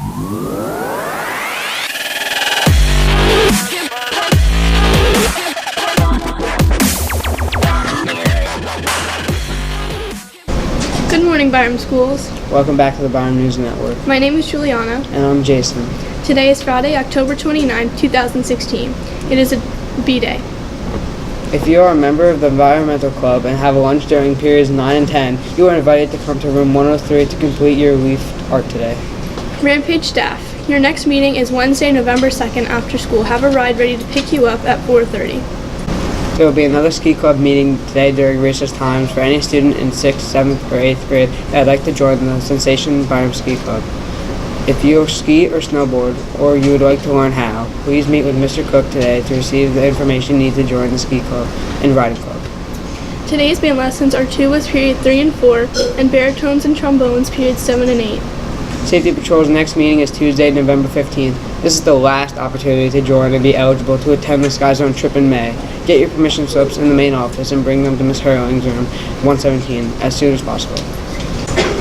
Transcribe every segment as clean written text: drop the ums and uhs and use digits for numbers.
Good morning, Byram Schools. Welcome back to the Byram News Network. My name is Juliana. And I'm Jason. Today is Friday, October 29, 2016. It is a B-Day. If you are a member of the Environmental Club and have a lunch during periods 9 and 10, you are invited to come to room 103 to complete your leaf art today. Rampage staff. Your next meeting is Wednesday, November 2nd after school. Have a ride ready to pick you up at 4:30. There will be another ski club meeting today during recess times for any student in 6th, 7th, or 8th grade that would like to join the Sensation Byram Ski Club. If you ski or snowboard, or you would like to learn how, please meet with Mr. Cook today to receive the information you need to join the ski club and riding club. Today's band lessons are tuba's period 3 and 4, and baritones and trombones periods 7 and 8. Safety Patrol's next meeting is Tuesday, November 15th. This is the last opportunity to join and be eligible to attend the Sky Zone trip in May. Get your permission slips in the main office and bring them to Ms. Hurling's room 117 as soon as possible.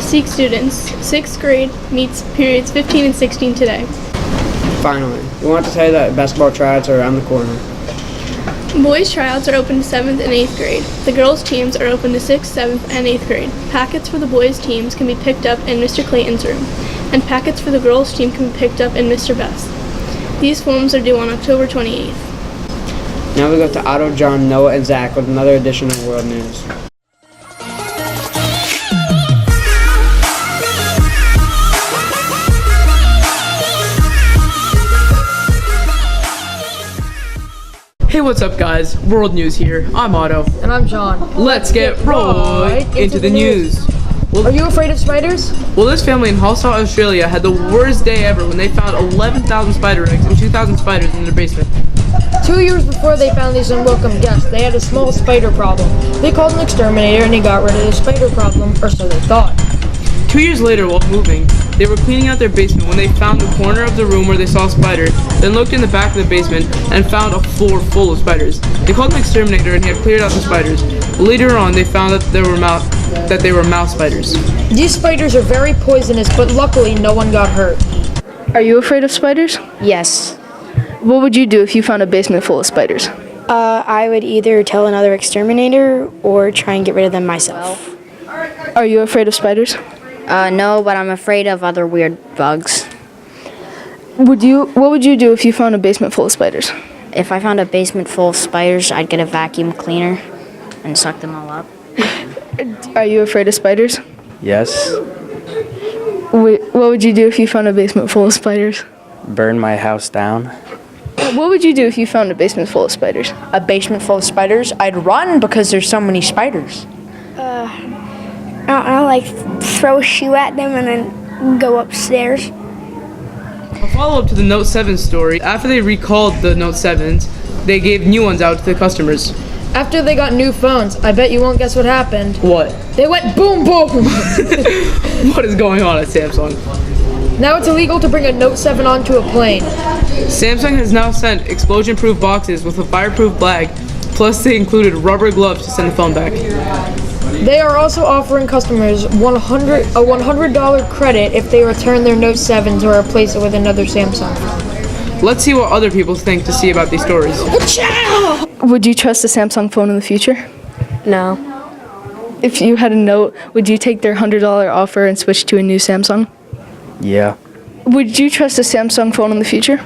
Seek students. 6th grade meets periods 15 and 16 today. Finally, we want to tell you that basketball tryouts are around the corner. Boys tryouts are open to 7th and 8th grade. The girls teams are open to 6th, 7th, and 8th grade. Packets for the boys teams can be picked up in Mr. Clayton's room, and packets for the girls team can be picked up in Mr. Best. These forms are due on October 28th. Now we go to Otto, John, Noah, and Zach with another edition of World News. Hey, what's up, guys? World News here. I'm Otto. And I'm John. Let's get right into the news. Are you afraid of spiders? Well, this family in Hull, Australia had the worst day ever when they found 11,000 spider eggs and 2,000 spiders in their basement. 2 years before they found these unwelcome guests, they had a small spider problem. They called an exterminator and he got rid of the spider problem, or so they thought. 2 years later, while moving, they were cleaning out their basement when they found the corner of the room where they saw a spider, then looked in the back of the basement and found a floor full of spiders. They called an exterminator and he had cleared out the spiders. Later on, they found that they were mouse spiders. These spiders are very poisonous, but luckily no one got hurt. Are you afraid of spiders? Yes. What would you do if you found a basement full of spiders? I would either tell another exterminator or try and get rid of them myself. Are you afraid of spiders? No, but I'm afraid of other weird bugs. What would you do if you found a basement full of spiders? If I found a basement full of spiders, I'd get a vacuum cleaner and suck them all up. Are you afraid of spiders? Yes. What would you do if you found a basement full of spiders? Burn my house down. What would you do if you found a basement full of spiders? A basement full of spiders? I'd run because there's so many spiders. I like throw a shoe at them and then go upstairs. A follow-up to the Note 7 story, after they recalled the Note 7s, they gave new ones out to the customers. After they got new phones, I bet you won't guess what happened. What? They went boom boom! What is going on at Samsung? Now it's illegal to bring a Note 7 onto a plane. Samsung has now sent explosion-proof boxes with a fireproof bag, plus they included rubber gloves to send the phone back. They are also offering customers a $100 credit if they return their Note 7s or replace it with another Samsung. Let's see what other people think to see about these stories. Would you trust a Samsung phone in the future? No. If you had a Note, would you take their $100 offer and switch to a new Samsung? Yeah. Would you trust a Samsung phone in the future?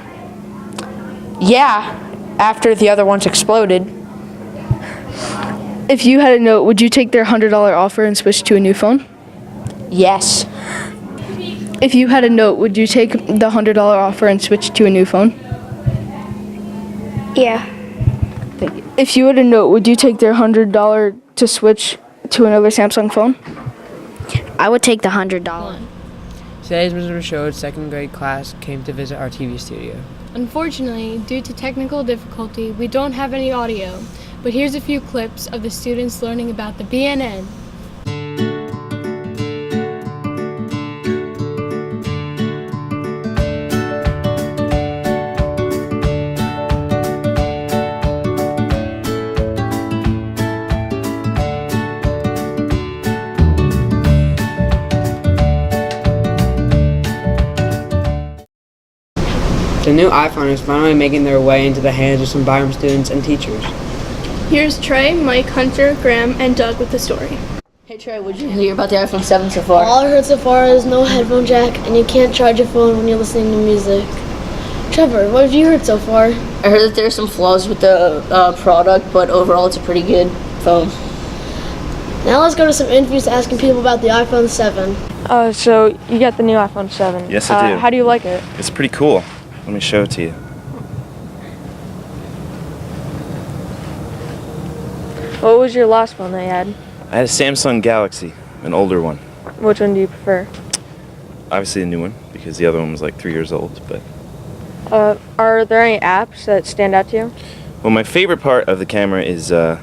Yeah, after the other ones exploded. If you had a Note, would you take their $100 offer and switch to a new phone? Yes. If you had a Note, would you take the $100 offer and switch to a new phone? Yeah. If you had a Note, would you take their $100 to switch to another Samsung phone? I would take the $100. Today's Mr. Show's second grade class came to visit our TV studio. Unfortunately, due to technical difficulty, we don't have any audio, but here's a few clips of the students learning about the BNN. The new iPhone is finally making their way into the hands of some Byram students and teachers. Here's Trey, Mike, Hunter, Graham, and Doug with the story. Hey Trey, what did you hear about the iPhone 7 so far? All I heard so far is no headphone jack, and you can't charge your phone when you're listening to music. Trevor, what have you heard so far? I heard that there's some flaws with the product, but overall it's a pretty good phone. Now let's go to some interviews asking people about the iPhone 7. So you got the new iPhone 7. Yes, I do. How do you like it? It's pretty cool. Let me show it to you. What was your last phone that you had? I had a Samsung Galaxy, an older one. Which one do you prefer? Obviously the new one, because the other one was like 3 years old, but... Are there any apps that stand out to you? Well, my favorite part of the camera is, you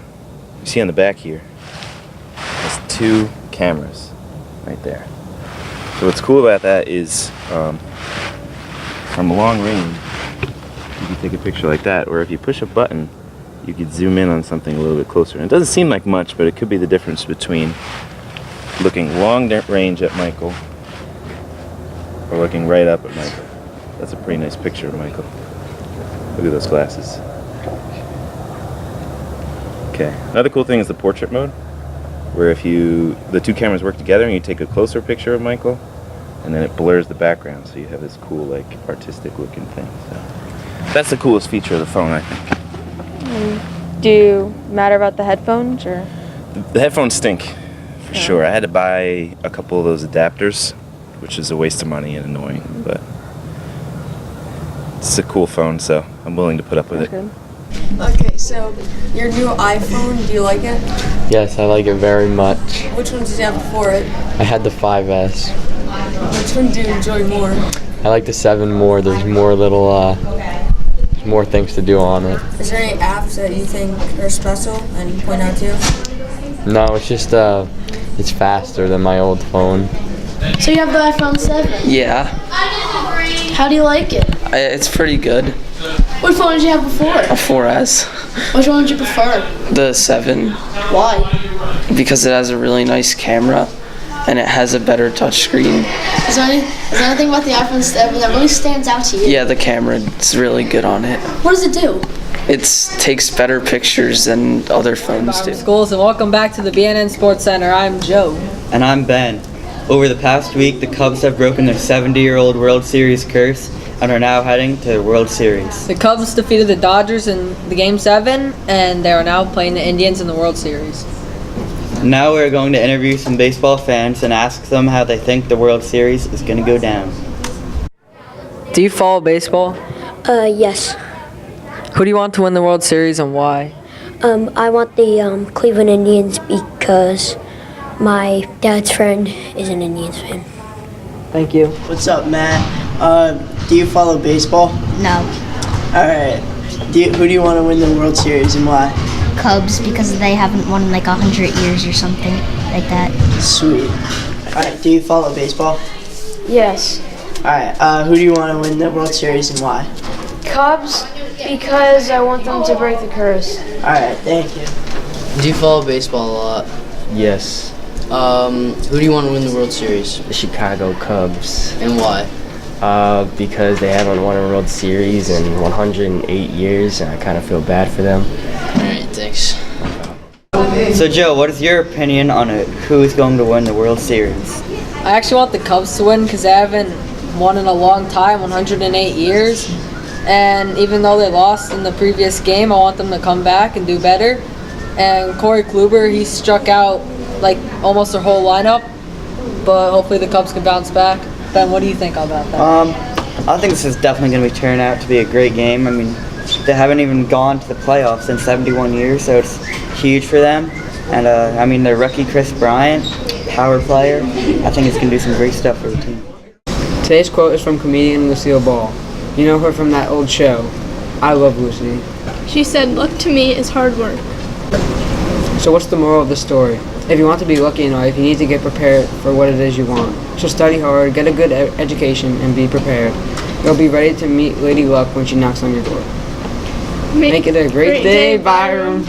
see on the back here, there's 2 cameras right there. So what's cool about that is, from long range, you can take a picture like that, or if you push a button, you could zoom in on something a little bit closer. And it doesn't seem like much, but it could be the difference between looking long range at Michael or looking right up at Michael. That's a pretty nice picture of Michael. Look at those glasses. Okay, another cool thing is the portrait mode, where if the 2 cameras work together and you take a closer picture of Michael, and then it blurs the background, so you have this cool, like, artistic looking thing. So that's the coolest feature of the phone, I think. Do you matter about the headphones, or? The headphones stink, for sure. I had to buy a couple of those adapters, which is a waste of money and annoying, but it's a cool phone, so I'm willing to put up with it. Okay, so your new iPhone, do you like it? Yes, I like it very much. Which one did you have before it? I had the 5S. Which one do you enjoy more? I like the 7 more. There's more more things to do on it. Is there any apps that you think are special and you point out to? No, it's just it's faster than my old phone. So you have the iPhone 7. Yeah, How do you like it? it's pretty good. What phone did you have before? A 4S. Which one would you prefer? The 7, Why? because it has a really nice camera and it has a better touchscreen. Is there anything about the iPhone 7 that really stands out to you? Yeah, the camera is really good on it. What does it do? It takes better pictures than other phones do. Schools, and welcome back to the BNN Sports Center. I'm Joe. And I'm Ben. Over the past week, the Cubs have broken their 70-year-old World Series curse and are now heading to the World Series. The Cubs defeated the Dodgers in the Game 7, and they are now playing the Indians in the World Series. Now we're going to interview some baseball fans and ask them how they think the World Series is going to go down. Do you follow baseball? Yes. Who do you want to win the World Series and why? I want the Cleveland Indians because my dad's friend is an Indians fan. Thank you. What's up, Matt? Do you follow baseball? No. All right. Who do you want to win the World Series and why? Cubs, because they haven't won in like 100 years or something like that. Sweet. All right. Do you follow baseball? Yes. All right. Who do you want to win the World Series and why? Cubs, because I want them to break the curse. All right. Thank you. Do you follow baseball a lot? Yes. Who do you want to win the World Series? The Chicago Cubs. And why? Because they haven't won a World Series in 108 years, and I kind of feel bad for them. Alright, thanks. So Joe, what is your opinion on who is going to win the World Series? I actually want the Cubs to win because they haven't won in a long time, 108 years. And even though they lost in the previous game, I want them to come back and do better. And Corey Kluber, he struck out like almost their whole lineup, but hopefully the Cubs can bounce back. Ben, what do you think about that? I think this is definitely going to turn out to be a great game. I mean, they haven't even gone to the playoffs in 71 years, so it's huge for them. And I mean, their rookie Chris Bryant, power player, I think it's going to do some great stuff for the team. Today's quote is from comedian Lucille Ball. You know her from that old show, I Love Lucy. She said, "Luck to me is hard work." So what's the moral of the story? If you want to be lucky in life, you need to get prepared for what it is you want. So study hard, get a good education, and be prepared. You'll be ready to meet Lady Luck when she knocks on your door. Make it a great day, Byram.